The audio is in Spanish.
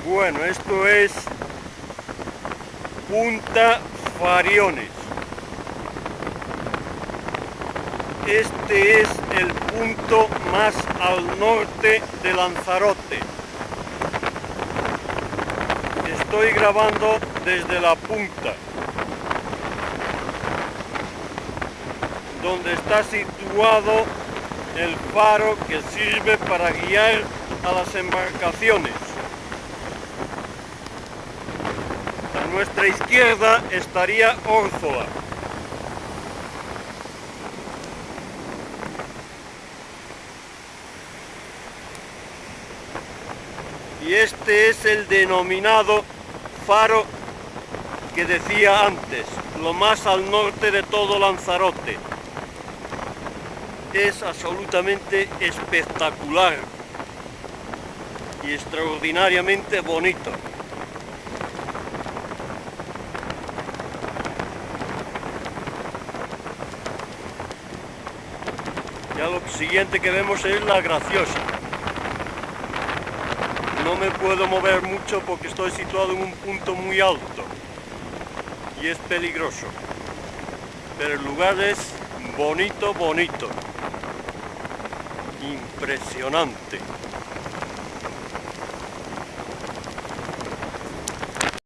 Bueno, esto es Punta Fariones. Este es el punto más al norte de Lanzarote. Estoy grabando desde la punta, donde está situado el faro que sirve para guiar a las embarcaciones. A nuestra izquierda estaría Órzola. Y este es el denominado faro que decía antes, lo más al norte de todo Lanzarote. Es absolutamente espectacular y extraordinariamente bonito. Ya lo siguiente que vemos es la Graciosa. No me puedo mover mucho porque estoy situado en un punto muy alto y es peligroso, pero el lugar es bonito, bonito, impresionante.